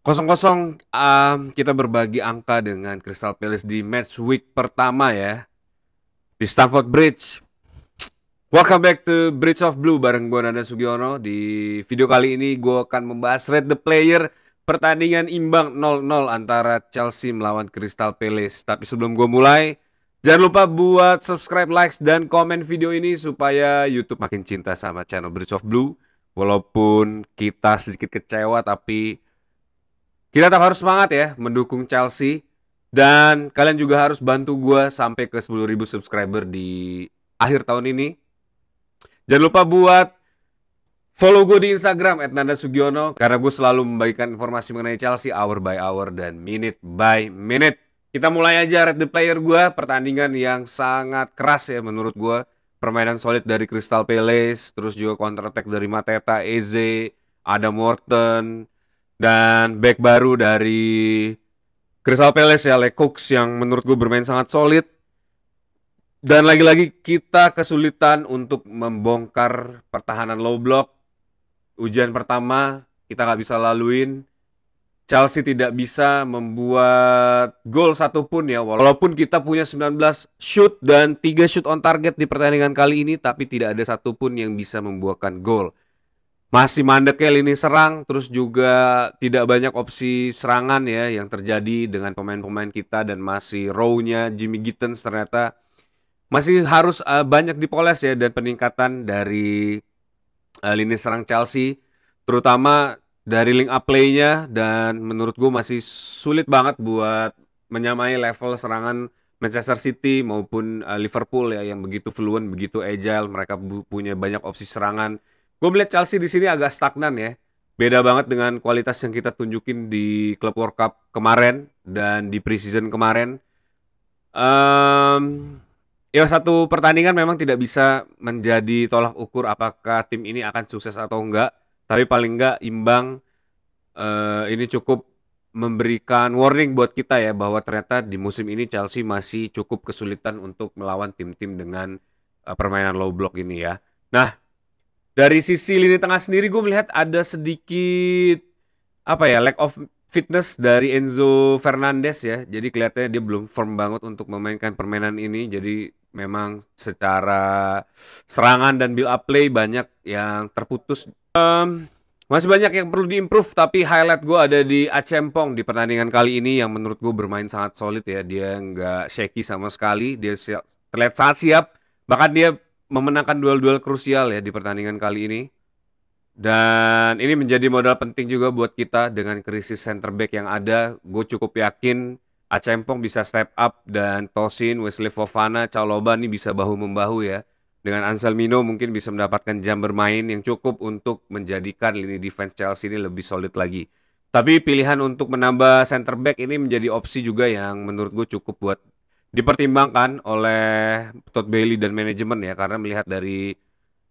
0-0, kita berbagi angka dengan Crystal Palace di match week pertama ya di Stamford Bridge. Welcome back to Bridge of Blue bareng gue Nanda Sugiono. Di video kali ini gue akan membahas rate the player pertandingan imbang 0-0 antara Chelsea melawan Crystal Palace. Tapi sebelum gue mulai, jangan lupa buat subscribe, likes, dan komen video ini supaya YouTube makin cinta sama channel Bridge of Blue. Walaupun kita sedikit kecewa, tapi kita tetap harus semangat ya mendukung Chelsea. Dan kalian juga harus bantu gue sampai ke 10.000 subscriber di akhir tahun ini. Jangan lupa buat follow gue di Instagram @nandasugiono karena gue selalu membagikan informasi mengenai Chelsea hour by hour dan minute by minute. Kita mulai aja rate the player gue, pertandingan yang sangat keras ya menurut gue. Permainan solid dari Crystal Palace, terus juga counter attack dari Mateta, Eze, Adam Wharton, dan back baru dari Crystal Palace ya, Lee Cooks yang menurut gue bermain sangat solid. Dan lagi-lagi kita kesulitan untuk membongkar pertahanan low block. Ujian pertama kita nggak bisa laluin. Chelsea tidak bisa membuat gol satupun ya. Walaupun kita punya 19 shoot dan 3 shoot on target di pertandingan kali ini, tapi tidak ada satupun yang bisa membuahkan gol. Masih mandeknya lini serang, terus juga tidak banyak opsi serangan ya yang terjadi dengan pemain-pemain kita, dan masih raw-nya Jimmy Gittens ternyata masih harus banyak dipoles ya, dan peningkatan dari lini serang Chelsea terutama dari link up play-nya, dan menurut gue masih sulit banget buat menyamai level serangan Manchester City maupun Liverpool ya yang begitu fluent, begitu agile, mereka punya banyak opsi serangan. Gue melihat Chelsea di sini agak stagnan ya. Beda banget dengan kualitas yang kita tunjukin di Club World Cup kemarin dan di preseason kemarin. Ya, satu pertandingan memang tidak bisa menjadi tolak ukur apakah tim ini akan sukses atau enggak. Tapi paling enggak imbang ini cukup memberikan warning buat kita ya, bahwa ternyata di musim ini Chelsea masih cukup kesulitan untuk melawan tim-tim dengan permainan low block ini ya. Nah, dari sisi lini tengah sendiri gue melihat ada sedikit lack of fitness dari Enzo Fernandez ya. Jadi kelihatannya dia belum firm banget untuk memainkan permainan ini. Jadi memang secara serangan dan build up play banyak yang terputus. Masih banyak yang perlu diimprove, tapi highlight gue ada di Achempong di pertandingan kali ini yang menurut gue bermain sangat solid ya. Dia nggak shaky sama sekali, dia terlihat sangat siap. Bahkan dia memenangkan duel-duel krusial ya di pertandingan kali ini. Dan ini menjadi modal penting juga buat kita dengan krisis center back yang ada. Gue cukup yakin Achempong bisa step up, dan Tosin, Wesley Fofana, Chalobah ini bisa bahu-membahu ya. Dengan Anselmino mungkin bisa mendapatkan jam bermain yang cukup untuk menjadikan lini defense Chelsea ini lebih solid lagi. Tapi pilihan untuk menambah center back ini menjadi opsi juga yang menurut gue cukup buat dipertimbangkan oleh Todd Bailey dan manajemen ya. Karena melihat dari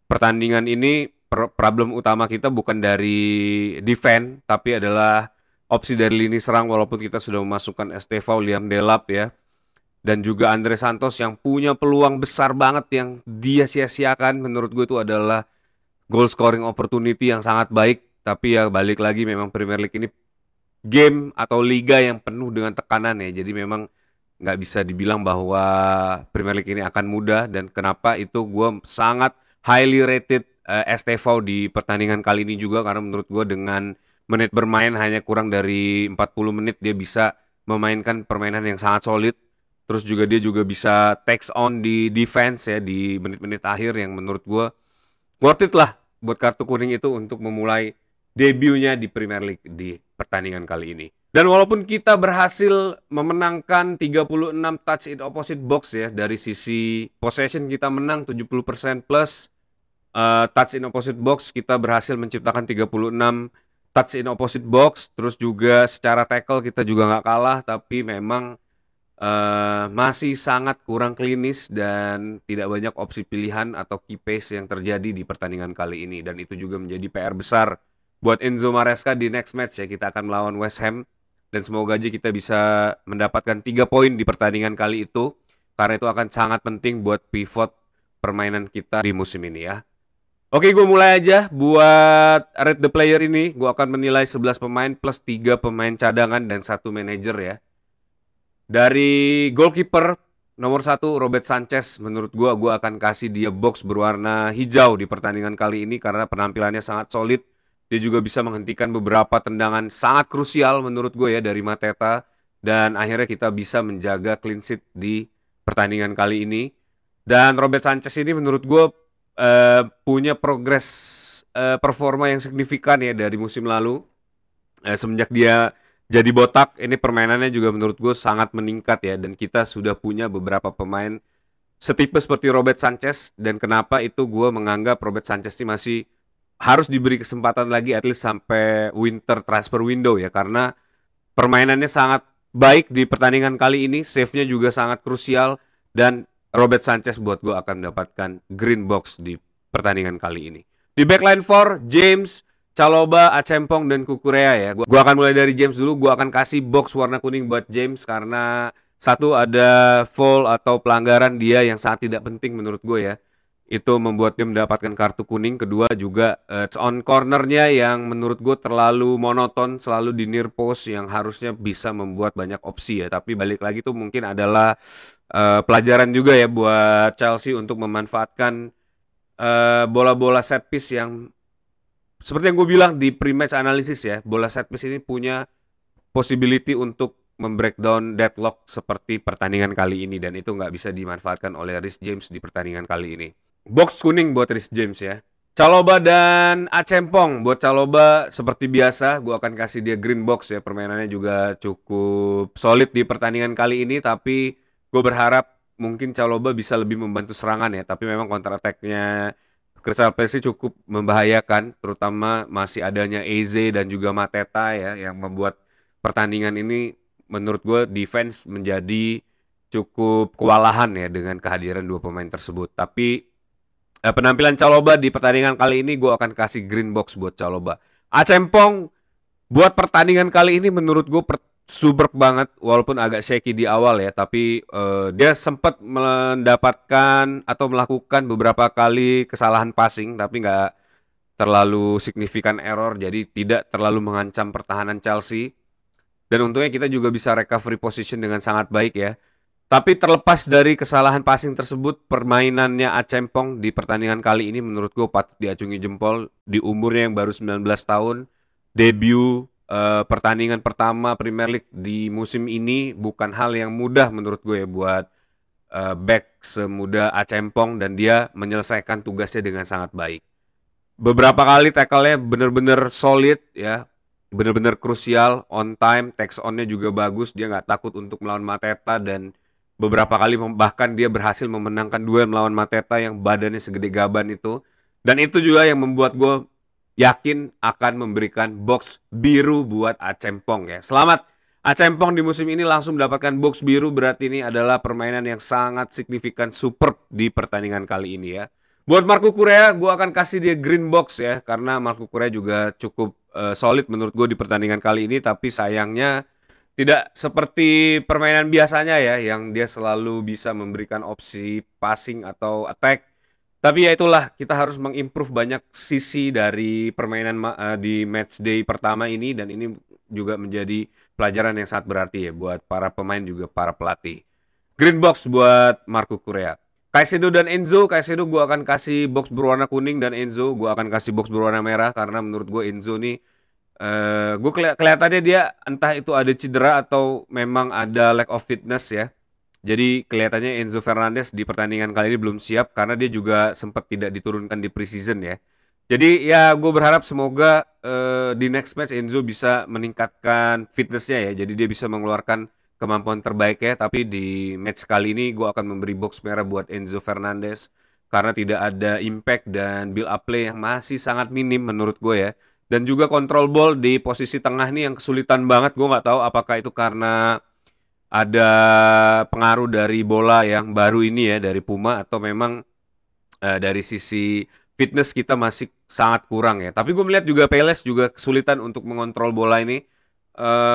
pertandingan ini, problem utama kita bukan dari defense, tapi adalah opsi dari lini serang. Walaupun kita sudah memasukkan Estevao, Liam Delap ya, dan juga Andre Santos yang punya peluang besar banget yang dia sia-siakan. Menurut gue itu adalah goal scoring opportunity yang sangat baik. Tapi ya balik lagi, memang Premier League ini game atau liga yang penuh dengan tekanan ya. Jadi memang nggak bisa dibilang bahwa Premier League ini akan mudah. Dan kenapa itu gue sangat highly rated Estevao di pertandingan kali ini juga, karena menurut gue dengan menit bermain hanya kurang dari 40 menit dia bisa memainkan permainan yang sangat solid. Terus juga dia juga bisa takes on di defense ya di menit-menit akhir, yang menurut gue worth it lah buat kartu kuning itu untuk memulai debutnya di Premier League di pertandingan kali ini. Dan walaupun kita berhasil memenangkan 36 touch in opposite box ya, dari sisi possession kita menang 70% plus, touch in opposite box kita berhasil menciptakan 36 touch in opposite box. Terus juga secara tackle kita juga nggak kalah, tapi memang masih sangat kurang klinis dan tidak banyak opsi pilihan atau key pace yang terjadi di pertandingan kali ini. Dan itu juga menjadi PR besar buat Enzo Maresca di next match ya. Kita akan melawan West Ham, dan semoga aja kita bisa mendapatkan 3 poin di pertandingan kali itu, karena itu akan sangat penting buat pivot permainan kita di musim ini ya. Oke, gue mulai aja buat rate the player ini. Gue akan menilai 11 pemain plus 3 pemain cadangan dan satu manajer ya. Dari goalkeeper nomor 1 Robert Sanchez, menurut gue akan kasih dia box berwarna hijau di pertandingan kali ini karena penampilannya sangat solid. Dia juga bisa menghentikan beberapa tendangan sangat krusial menurut gue ya dari Mateta. Dan akhirnya kita bisa menjaga clean sheet di pertandingan kali ini. Dan Robert Sanchez ini menurut gue punya progres performa yang signifikan ya dari musim lalu. Semenjak dia jadi botak, ini permainannya juga menurut gue sangat meningkat ya. Dan kita sudah punya beberapa pemain setipe seperti Robert Sanchez. Dan kenapa itu gue menganggap Robert Sanchez ini masih harus diberi kesempatan lagi at least sampai winter transfer window ya. Karena permainannya sangat baik di pertandingan kali ini. Save-nya juga sangat krusial. Dan Robert Sanchez buat gue akan mendapatkan green box di pertandingan kali ini. Di backline 4, James, Chalobah, Achempong, dan Kukurea ya. Gua akan mulai dari James dulu. Gua akan kasih box warna kuning buat James karena satu ada foul atau pelanggaran dia yang sangat tidak penting menurut gue ya. Itu membuat dia mendapatkan kartu kuning. Kedua juga on cornernya yang menurut gue terlalu monoton, selalu di near post yang harusnya bisa membuat banyak opsi ya. Tapi balik lagi tuh mungkin adalah pelajaran juga ya buat Chelsea untuk memanfaatkan bola-bola set piece yang seperti yang gue bilang di pre-match analysis ya, bola set piece ini punya possibility untuk membreakdown deadlock seperti pertandingan kali ini dan itu nggak bisa dimanfaatkan oleh Reece James di pertandingan kali ini. Box kuning buat Reece James ya. Chalobah dan Achempong. Buat Chalobah seperti biasa gue akan kasih dia green box ya. Permainannya juga cukup solid di pertandingan kali ini tapi gue berharap mungkin Chalobah bisa lebih membantu serangan ya. Tapi memang counter attack-nya Crystal Palace cukup membahayakan, terutama masih adanya Eze dan juga Mateta ya yang membuat pertandingan ini menurut gue defense menjadi cukup kewalahan ya dengan kehadiran dua pemain tersebut. Tapi penampilan Chalobah di pertandingan kali ini gue akan kasih green box buat Chalobah. Achempong buat pertandingan kali ini menurut gue superb banget walaupun agak shaky di awal ya, tapi dia sempat mendapatkan atau melakukan beberapa kali kesalahan passing tapi nggak terlalu signifikan error, jadi tidak terlalu mengancam pertahanan Chelsea. Dan untungnya kita juga bisa recovery position dengan sangat baik ya. Tapi terlepas dari kesalahan passing tersebut, permainannya Achempong di pertandingan kali ini menurut gue patut diacungi jempol. Di umurnya yang baru 19 tahun, debut pertandingan pertama Premier League di musim ini bukan hal yang mudah menurut gue ya buat back semuda Achempong dan dia menyelesaikan tugasnya dengan sangat baik. Beberapa kali tackle-nya bener-bener solid ya, bener-bener krusial, on time, takes on-nya juga bagus, dia nggak takut untuk melawan Mateta dan beberapa kali bahkan dia berhasil memenangkan duel melawan Mateta yang badannya segede gaban itu. Dan itu juga yang membuat gue yakin akan memberikan box biru buat Achempong ya. Selamat Achempong di musim ini langsung mendapatkan box biru, berarti ini adalah permainan yang sangat signifikan, superb di pertandingan kali ini ya. Buat Marco Correa, gue akan kasih dia green box ya, karena Marco Correa juga cukup solid menurut gue di pertandingan kali ini, tapi sayangnya tidak seperti permainan biasanya ya, yang dia selalu bisa memberikan opsi passing atau attack. Tapi ya itulah, kita harus mengimprove banyak sisi dari permainan di match day pertama ini, dan ini juga menjadi pelajaran yang sangat berarti ya buat para pemain juga para pelatih. Green box buat Marco Correa. Caicedo dan Enzo, Caicedo gue akan kasih box berwarna kuning dan Enzo gue akan kasih box berwarna merah karena menurut gue Enzo nih gue kelihatannya dia entah itu ada cedera atau memang ada lack of fitness ya. Jadi kelihatannya Enzo Fernandez di pertandingan kali ini belum siap karena dia juga sempat tidak diturunkan di preseason ya. Jadi ya gue berharap semoga di next match Enzo bisa meningkatkan fitnessnya ya. Jadi dia bisa mengeluarkan kemampuan terbaik ya, tapi di match kali ini gue akan memberi box merah buat Enzo Fernandez karena tidak ada impact dan build up play yang masih sangat minim menurut gue ya. Dan juga control ball di posisi tengah nih yang kesulitan banget. Gue nggak tahu apakah itu karena ada pengaruh dari bola yang baru ini ya dari Puma atau memang dari sisi fitness kita masih sangat kurang ya. Tapi gue melihat juga Palace juga kesulitan untuk mengontrol bola ini.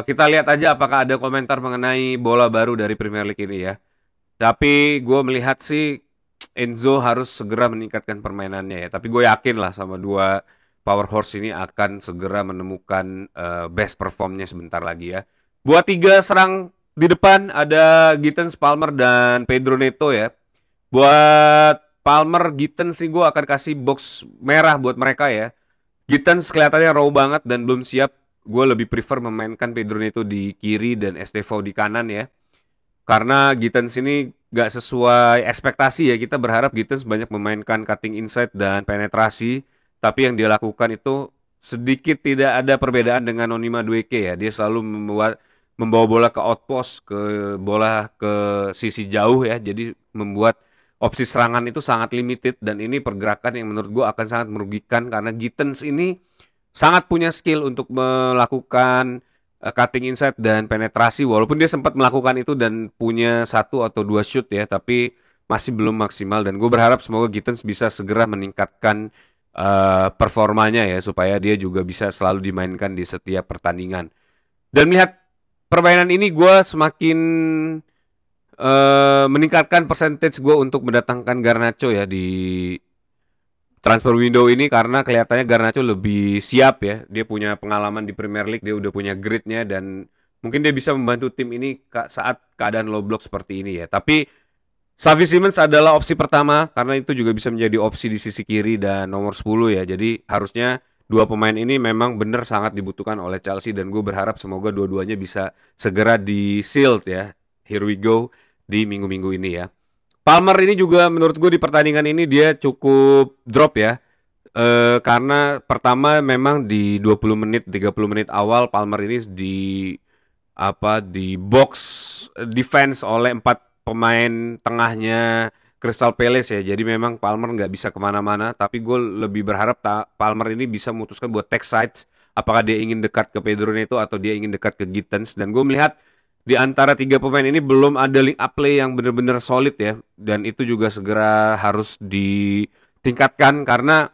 Kita lihat aja apakah ada komentar mengenai bola baru dari Premier League ini ya. Tapi gue melihat sih Enzo harus segera meningkatkan permainannya ya. Tapi gue yakin lah sama dua power horse ini akan segera menemukan best performnya sebentar lagi ya. Buat tiga serang di depan ada Gittens, Palmer, dan Pedro Neto ya. Buat Palmer, Gittens sih gue akan kasih box merah buat mereka ya. Gittens kelihatannya raw banget dan belum siap. Gue lebih prefer memainkan Pedro Neto di kiri dan Estevao di kanan ya. Karena Gittens ini gak sesuai ekspektasi ya. Kita berharap Gittens banyak memainkan cutting inside dan penetrasi. Tapi yang dia lakukan itu sedikit tidak ada perbedaan dengan Noni Madueke ya. Dia selalu membawa bola ke outpost, bola ke sisi jauh ya. Jadi membuat opsi serangan itu sangat limited. Dan ini pergerakan yang menurut gue akan sangat merugikan. Karena Gittens ini sangat punya skill untuk melakukan cutting inside dan penetrasi, walaupun dia sempat melakukan itu dan punya 1 atau 2 shoot ya, tapi masih belum maksimal. Dan gue berharap semoga Gittens bisa segera meningkatkan performanya ya, supaya dia juga bisa selalu dimainkan di setiap pertandingan. Dan melihat permainan ini, gue semakin meningkatkan percentage gue untuk mendatangkan Garnacho ya di transfer window ini, karena kelihatannya Garnacho lebih siap ya. Dia punya pengalaman di Premier League, dia udah punya gritnya, dan mungkin dia bisa membantu tim ini saat keadaan low block seperti ini ya. Tapi Xavi Simons adalah opsi pertama, karena itu juga bisa menjadi opsi di sisi kiri dan nomor 10 ya. Jadi harusnya dua pemain ini memang benar sangat dibutuhkan oleh Chelsea, dan gue berharap semoga dua-duanya bisa segera di sealed ya. Here we go di minggu-minggu ini ya. Palmer ini juga menurut gue di pertandingan ini dia cukup drop ya. Karena pertama memang di 20 menit, 30 menit awal Palmer ini di box defense oleh 4 pemain tengahnya Crystal Palace ya. Jadi memang Palmer nggak bisa kemana-mana. Tapi gue lebih berharap Palmer ini bisa memutuskan buat take sides. Apakah dia ingin dekat ke Pedro Neto atau dia ingin dekat ke Gittens. Dan gue melihat di antara 3 pemain ini belum ada link up play yang benar-benar solid ya. Dan itu juga segera harus ditingkatkan, karena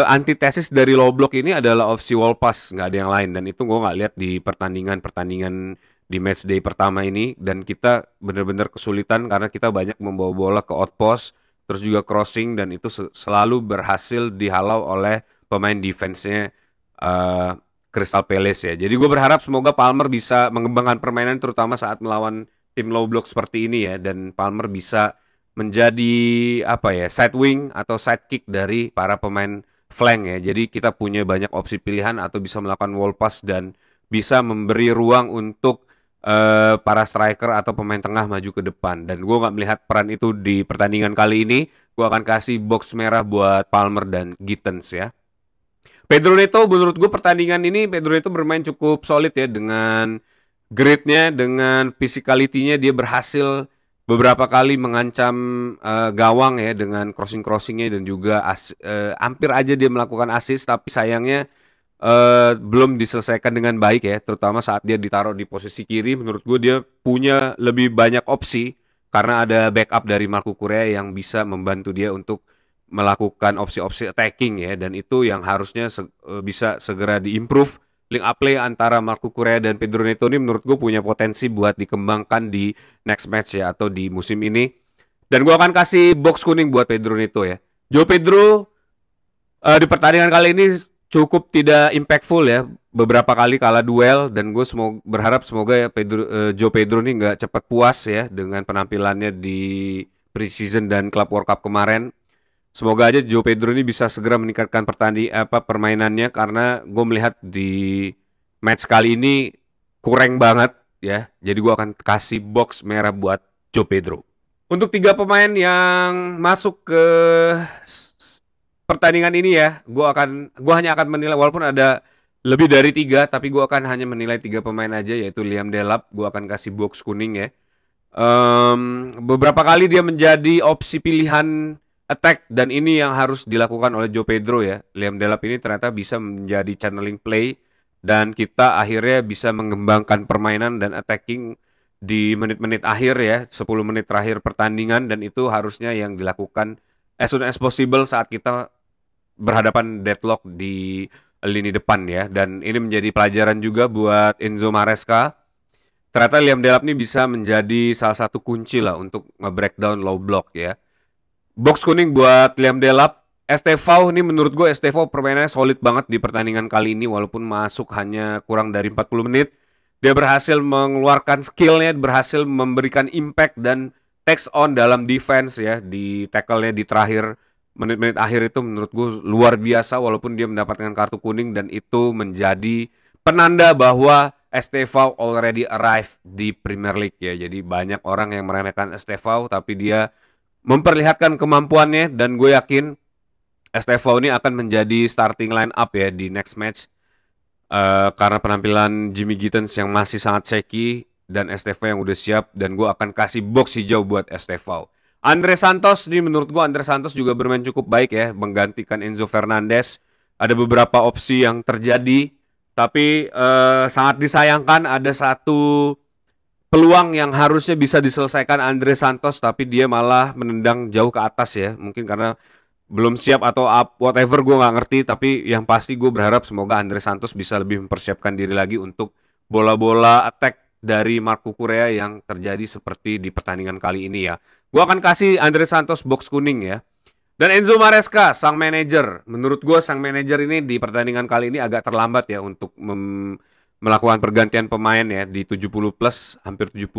antitesis dari low block ini adalah opsi wall pass, nggak ada yang lain. Dan itu gue nggak lihat di pertandingan di match day pertama ini. Dan kita benar-benar kesulitan karena kita banyak membawa bola ke outpost, terus juga crossing, dan itu selalu berhasil dihalau oleh pemain defense-nya Crystal Palace ya. Jadi gue berharap semoga Palmer bisa mengembangkan permainan terutama saat melawan tim low block seperti ini ya, dan Palmer bisa menjadi side wing atau side kick dari para pemain flank ya. Jadi kita punya banyak opsi pilihan, atau bisa melakukan wall pass dan bisa memberi ruang untuk para striker atau pemain tengah maju ke depan. Dan gue nggak melihat peran itu di pertandingan kali ini. Gue akan kasih box merah buat Palmer dan Gittens ya. Pedro Neto, menurut gue pertandingan ini Pedro Neto bermain cukup solid ya, dengan gritnya, dengan physicality-nya. Dia berhasil beberapa kali mengancam gawang ya dengan crossing-crossingnya, dan juga hampir aja dia melakukan assist, tapi sayangnya belum diselesaikan dengan baik ya, terutama saat dia ditaruh di posisi kiri. Menurut gue dia punya lebih banyak opsi, karena ada backup dari Marco Correa yang bisa membantu dia untuk melakukan opsi-opsi attacking ya, dan itu yang harusnya bisa segera diimprove. Link up play antara Marco Correa dan Pedro Neto ini menurut gue punya potensi buat dikembangkan di next match ya, atau di musim ini. Dan gue akan kasih box kuning buat Pedro Neto ya. Joe Pedro di pertandingan kali ini cukup tidak impactful ya, beberapa kali kalah duel, dan gue berharap semoga ya Joe Pedro ini nggak cepat puas ya dengan penampilannya di preseason dan Club World Cup kemarin. Semoga aja Joe Pedro ini bisa segera meningkatkan permainannya, karena gue melihat di match kali ini kurang banget ya. Jadi gue akan kasih box merah buat Joe Pedro. Untuk 3 pemain yang masuk ke pertandingan ini ya, gue hanya akan menilai, walaupun ada lebih dari 3, tapi gue akan hanya menilai 3 pemain aja, yaitu Liam Delap. Gue akan kasih box kuning ya. Beberapa kali dia menjadi opsi pilihan attack, dan ini yang harus dilakukan oleh Joe Pedro ya. Liam Delap ini ternyata bisa menjadi channeling play, dan kita akhirnya bisa mengembangkan permainan dan attacking di menit-menit akhir ya, 10 menit terakhir pertandingan. Dan itu harusnya yang dilakukan as soon as possible saat kita berhadapan deadlock di lini depan ya. Dan ini menjadi pelajaran juga buat Enzo Maresca. ternyata Liam Delap ini bisa menjadi salah satu kunci lah untuk nge-breakdown low block ya. Box kuning buat Liam Delap. Estevao ini menurut gue Estevao permainannya solid banget di pertandingan kali ini walaupun masuk hanya kurang dari 40 menit. Dia berhasil mengeluarkan skillnya, berhasil memberikan impact dan takes on dalam defense ya di tackle-nya di terakhir menit-menit akhir itu menurut gue luar biasa walaupun dia mendapatkan kartu kuning dan itu menjadi penanda bahwa Estevao already arrived di Premier League ya. Jadi banyak orang yang meremehkan Estevao tapi dia memperlihatkan kemampuannya dan gue yakin Estevao ini akan menjadi starting line up ya di next match karena penampilan Jimmy Gittens yang masih sangat shaky dan Estevao yang udah siap dan gue akan kasih box hijau buat Estevao. Andre Santos ini menurut gue Andre Santos juga bermain cukup baik ya menggantikan Enzo Fernandez. Ada beberapa opsi yang terjadi tapi sangat disayangkan ada satu peluang yang harusnya bisa diselesaikan Andre Santos tapi dia malah menendang jauh ke atas ya mungkin karena belum siap atau whatever gue nggak ngerti tapi yang pasti gue berharap semoga Andre Santos bisa lebih mempersiapkan diri lagi untuk bola-bola attack dari Marco Correa yang terjadi seperti di pertandingan kali ini ya. Gue akan kasih Andre Santos box kuning ya. Dan Enzo Maresca sang manajer, menurut gue sang manajer ini di pertandingan kali ini agak terlambat ya untuk melakukan pergantian pemain ya di 70 plus hampir 75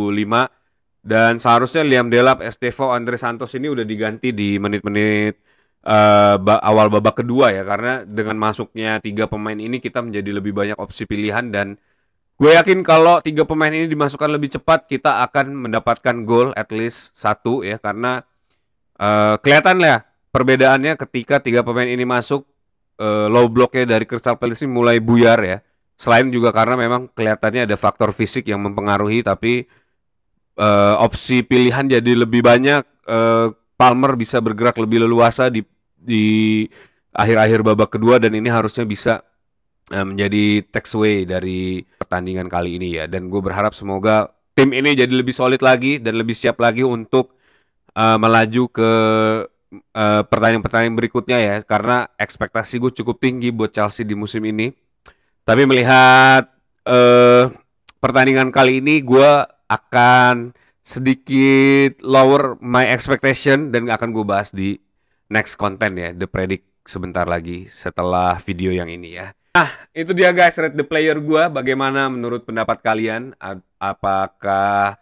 dan seharusnya Liam Delap, Estevao, Andre Santos ini udah diganti di menit-menit awal babak kedua ya karena dengan masuknya 3 pemain ini kita menjadi lebih banyak opsi pilihan dan gue yakin kalau 3 pemain ini dimasukkan lebih cepat kita akan mendapatkan gol at least 1 ya karena kelihatan lah perbedaannya ketika 3 pemain ini masuk low blocknya dari Crystal Palace ini mulai buyar ya selain juga karena memang kelihatannya ada faktor fisik yang mempengaruhi tapi opsi pilihan jadi lebih banyak Palmer bisa bergerak lebih leluasa di akhir-akhir babak kedua dan ini harusnya bisa menjadi takeaway dari pertandingan kali ini ya dan gue berharap semoga tim ini jadi lebih solid lagi dan lebih siap lagi untuk melaju ke pertandingan-pertandingan berikutnya ya karena ekspektasi gue cukup tinggi buat Chelsea di musim ini tapi melihat pertandingan kali ini gue akan sedikit lower my expectation dan akan gue bahas di next content ya, The Predict sebentar lagi setelah video yang ini ya. Nah, itu dia guys, rate the player gue. Bagaimana menurut pendapat kalian? Apakah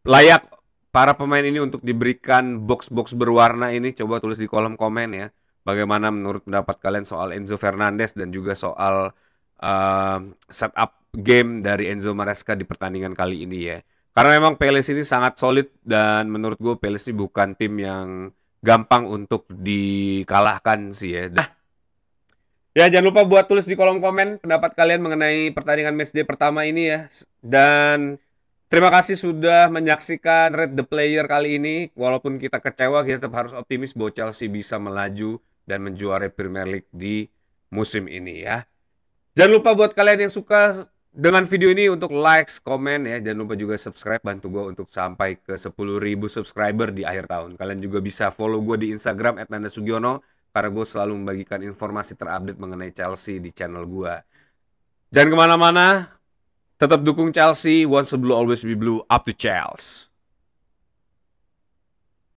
layak para pemain ini untuk diberikan box-box berwarna ini? Coba tulis di kolom komen ya. Bagaimana menurut pendapat kalian soal Enzo Fernandez dan juga soal setup game dari Enzo Maresca di pertandingan kali ini ya. Karena memang Palace ini sangat solid dan menurut gue Palace ini bukan tim yang gampang untuk dikalahkan sih ya. Nah, ya jangan lupa buat tulis di kolom komen pendapat kalian mengenai pertandingan matchday pertama ini ya. Dan terima kasih sudah menyaksikan Rate the Player kali ini. Walaupun kita kecewa, kita tetap harus optimis bahwa Chelsea bisa melaju dan menjuarai Premier League di musim ini ya. Jangan lupa buat kalian yang suka dengan video ini untuk likes, komen ya. Jangan lupa juga subscribe, bantu gue untuk sampai ke 10.000 subscriber di akhir tahun. Kalian juga bisa follow gue di Instagram @nandasugiono karena gue selalu membagikan informasi terupdate mengenai Chelsea di channel gue. Jangan kemana-mana, tetap dukung Chelsea. Once a blue, always be blue. Up to Chelsea.